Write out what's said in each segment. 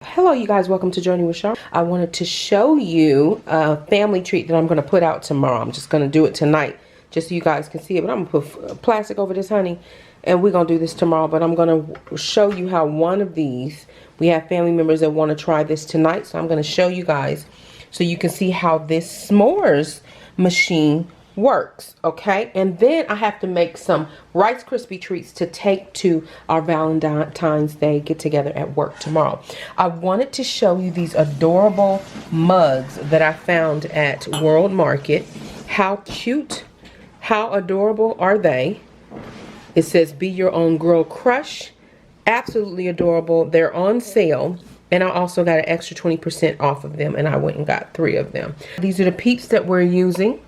Hello you guys, welcome to Journey with Char. I wanted to show you a family treat that I'm going to put out tomorrow. I'm just going to do it tonight just so you guys can see it, but I'm going to put plastic over this, honey, and we're going to do this tomorrow. But I'm going to show you how one of these, we have family members that want to try this tonight, so I'm going to show you guys so you can see how this s'mores machine works, okay? And then I have to make some Rice Krispie treats to take to our Valentine's Day get together at work tomorrow. I wanted to show you these adorable mugs that I found at World Market. How cute, how adorable are they? It says be your own girl crush. Absolutely adorable. They're on sale. And I also got an extra 20% off of them, and I went and got 3 of them. These are the Peeps that we're using.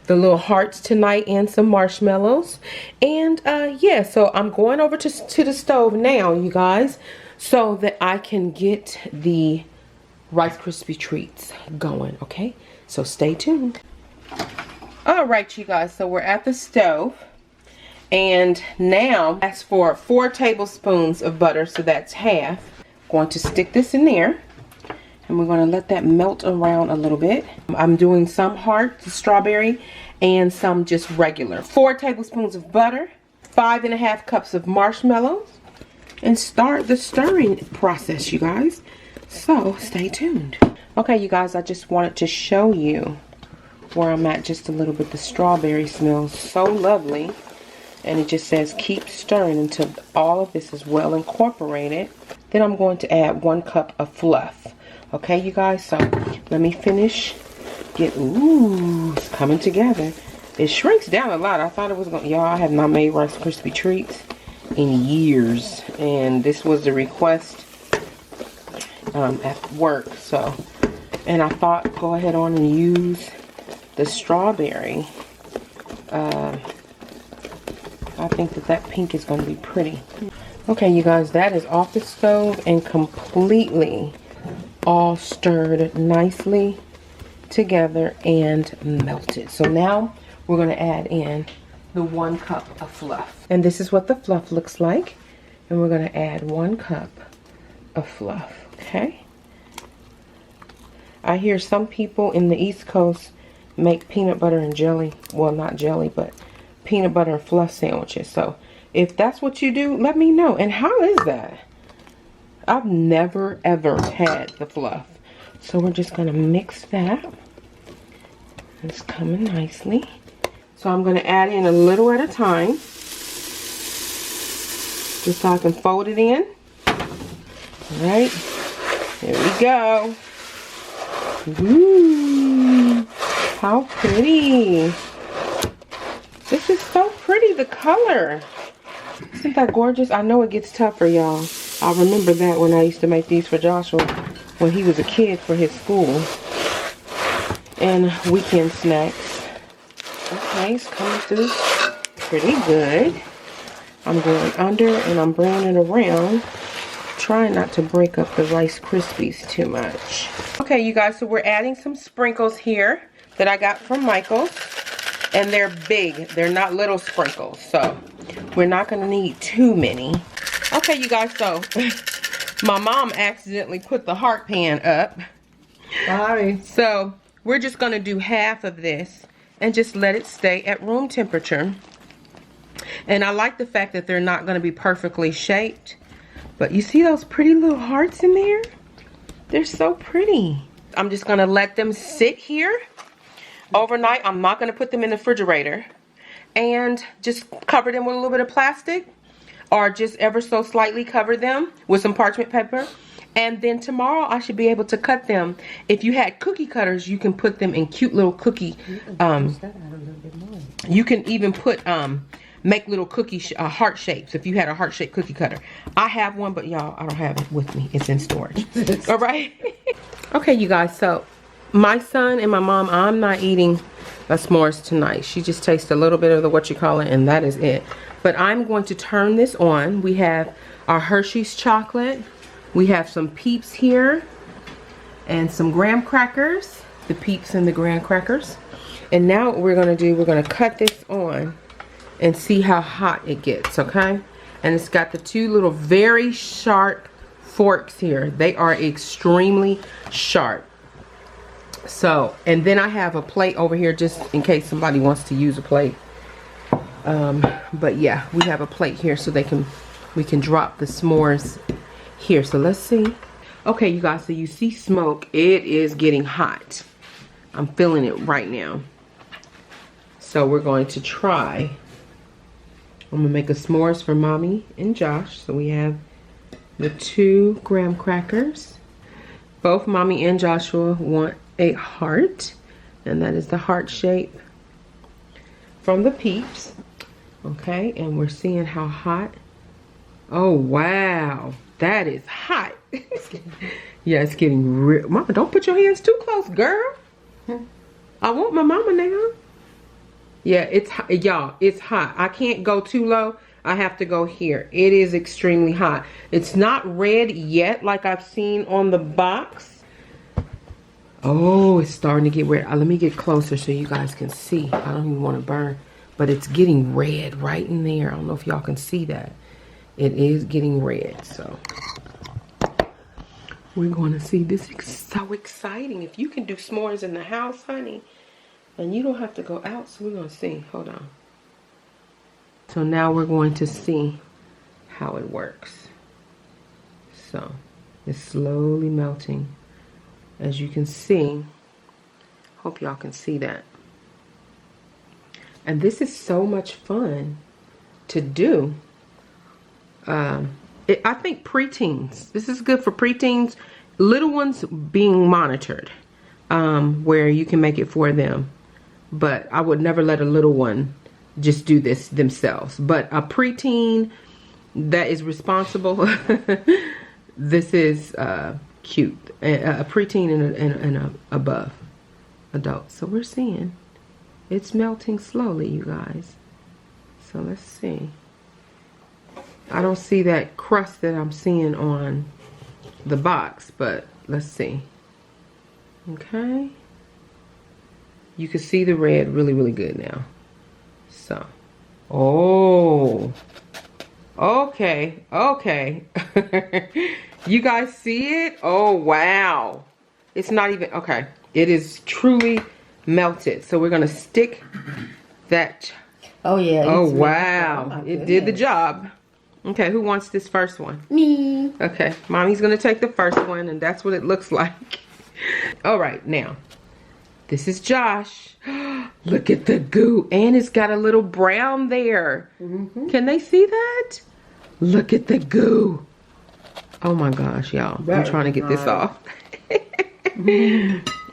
The little hearts tonight and some marshmallows. And yeah, so I'm going over to the stove now, you guys, so that I can get the Rice Krispie treats going, okay? So stay tuned. All right, you guys, so we're at the stove. And now, as for 4 tablespoons of butter, so that's half. Going to stick this in there. And we're going to let that melt around a little bit. I'm doing some heart strawberry and some just regular. 4 tablespoons of butter, 5½ cups of marshmallows, and start the stirring process, you guys. So stay tuned. Okay, you guys, I just wanted to show you where I'm at just a little bit. The strawberry smells so lovely. And it just says keep stirring until all of this is well incorporated. Then I'm going to add 1 cup of fluff. Okay, you guys, so let me finish. Ooh, it's coming together. It shrinks down a lot. I thought it was going to, y'all, I have not made Rice Krispie treats in years. And this was the request at work. So, and I thought go ahead on and use the strawberry. I think that pink is going to be pretty. Okay, you guys, that is off the stove and completely all stirred nicely together and melted. So now we're going to add in the 1 cup of fluff. And this is what the fluff looks like. And we're going to add 1 cup of fluff, okay? I hear some people in the East Coast make peanut butter and jelly. Well, not jelly, but peanut butter and fluff sandwiches. So if that's what you do, let me know. And how is that? I've never ever had the fluff. So we're just going to mix that. It's coming nicely. So I'm going to add in a little at a time, just so I can fold it in. Alright, there we go. Ooh, how pretty. This is so pretty, the color. Isn't that gorgeous? I know it gets tougher, y'all. I remember that when I used to make these for Joshua when he was a kid for his school. And weekend snacks. Okay, it's coming through pretty good. I'm going under and I'm bringing it around. Trying not to break up the Rice Krispies too much. Okay, you guys, so we're adding some sprinkles here that I got from Michael's. And they're big. They're not little sprinkles. So we're not going to need too many. Okay, you guys, so my mom accidentally put the heart pan up. Sorry. So we're just going to do half of this and just let it stay at room temperature. And I like the fact that they're not going to be perfectly shaped. But you see those pretty little hearts in there? They're so pretty. I'm just going to let them sit here overnight. I'm not going to put them in the refrigerator. And just cover them with a little bit of plastic. Or just ever so slightly cover them with some parchment paper. And then tomorrow I should be able to cut them. If you had cookie cutters, you can put them in cute little cookie. You can even put make little cookie heart shapes if you had a heart shaped cookie cutter. I have one, but y'all, I don't have it with me. It's in storage. All right. Okay, you guys. So my son and my mom, I'm not eating a s'mores tonight. She just tastes a little bit of the and that is it. But I'm going to turn this on. We have our Hershey's chocolate. We have some Peeps here and some graham crackers. The Peeps and the graham crackers. And now what we're going to do, we're going to cut this on and see how hot it gets, okay? And it's got the 2 little very sharp forks here. They are extremely sharp. So, and then I have a plate over here just in case somebody wants to use a plate. But yeah, we have a plate here so we can drop the s'mores here. So let's see. Okay, you guys, so you see smoke. It is getting hot. I'm feeling it right now. So we're going to try. I'm gonna make a s'mores for Mommy and Josh. So we have the 2 graham crackers. Both Mommy and Joshua want a heart, and that is the heart shape from the Peeps. Okay, and we're seeing how hot. Oh wow, that is hot. Yeah, it's getting real. Mama, don't put your hands too close, girl. I want my mama now. Yeah, it's y'all, it's hot. I can't go too low. I have to go here. It is extremely hot. It's not red yet like I've seen on the box. Oh, it's starting to get red. Let me get closer so you guys can see. I don't even want to burn, but it's getting red right in there. I don't know if y'all can see that. It is getting red, so we're going to see. This is so exciting. If you can do s'mores in the house, honey, and you don't have to go out, so we're going to see. Hold on. So now we're going to see how it works. So it's slowly melting. As you can see, hope y'all can see that. And this is so much fun to do. I think preteens, this is good for preteens, little ones being monitored, where you can make it for them. But I would never let a little one just do this themselves. But a preteen that is responsible, this is cute. A preteen and a above adult. So we're seeing it's melting slowly, you guys. So let's see. I don't see that crust that I'm seeing on the box, but let's see. Okay. You can see the red really, really good now. So, oh, okay, okay. You guys see it? Oh, wow. It's not even, okay. It is truly melted. So we're going to stick that. Oh, yeah. Oh, wow. It did the job. Okay, who wants this first one? Me. Okay, Mommy's going to take the first one, and that's what it looks like. All right, now, this is Josh. Look at the goo, and it's got a little brown there. Mm-hmm. Can they see that? Look at the goo. Oh my gosh, y'all. I'm trying to get this off.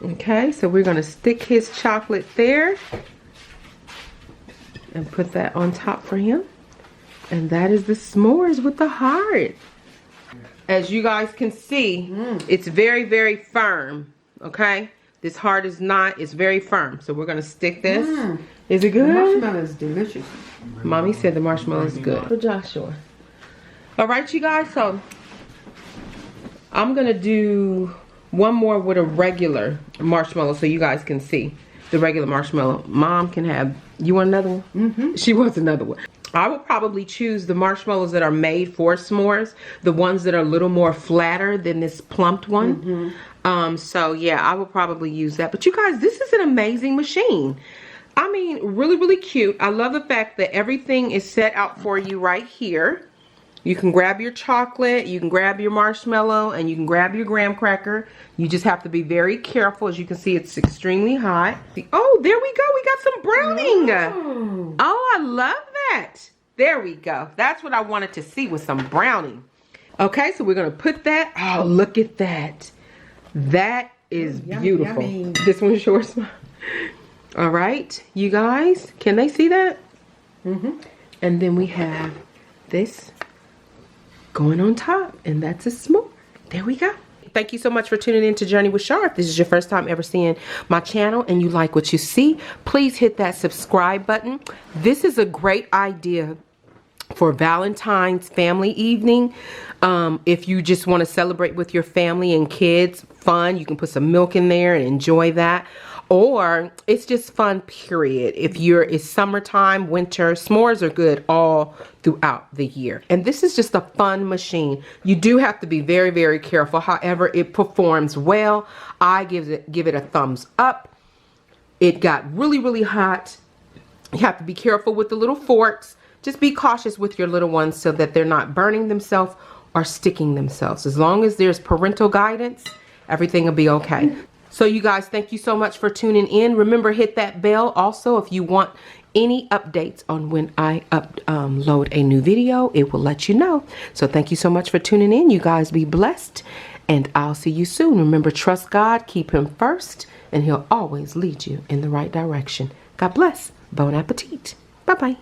Okay, so we're going to stick his chocolate there and put that on top for him. And that is the s'mores with the heart. As you guys can see, it's very, very firm. Okay? This heart is not, it's very firm. So we're going to stick this. Is it good? The marshmallow is delicious. Mommy said the marshmallow is good. For Joshua. Alright, you guys. So I'm going to do one more with a regular marshmallow so you guys can see the regular marshmallow. Mom can have, you want another one? Mm-hmm. She wants another one. I would probably choose the marshmallows that are made for s'mores, the ones that are a little more flatter than this plumped one. So yeah, I would probably use that. But you guys, this is an amazing machine. I mean, really, really cute. I love the fact that everything is set out for you right here. You can grab your chocolate, you can grab your marshmallow, and you can grab your graham cracker. You just have to be very careful. As you can see, it's extremely hot. Oh, there we go. We got some browning. Oh, I love that. There we go. That's what I wanted to see, with some browning. Okay, so we're going to put that. Oh, look at that. That is beautiful. Yummy. This one's yours. All right, you guys. Can they see that? And then we have this going on top, and that's a s'more. There we go. Thank you so much for tuning in to Journey with Char. If this is your first time ever seeing my channel and you like what you see, please hit that subscribe button. This is a great idea for Valentine's family evening. If you just want to celebrate with your family and kids, fun, you can put some milk in there and enjoy that. or it's just fun, period. If it's summertime, winter, s'mores are good all throughout the year. And this is just a fun machine. You do have to be very, very careful. However, it performs well. I give it a thumbs up. It got really, really hot. You have to be careful with the little forks. Just be cautious with your little ones so that they're not burning themselves or sticking themselves. As long as there's parental guidance, everything will be okay. So you guys, thank you so much for tuning in. Remember, hit that bell also if you want any updates on when I upload a new video. It will let you know. So thank you so much for tuning in. You guys be blessed, and I'll see you soon. Remember, trust God, keep him first, and he'll always lead you in the right direction. God bless. Bon appetit. Bye-bye.